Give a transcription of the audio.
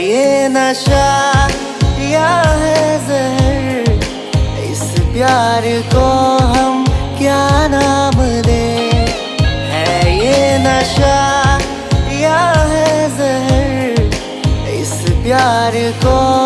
ये नशा या है जहर, इस प्यार को हम क्या नाम दें। है ये नशा या है जहर, इस प्यार को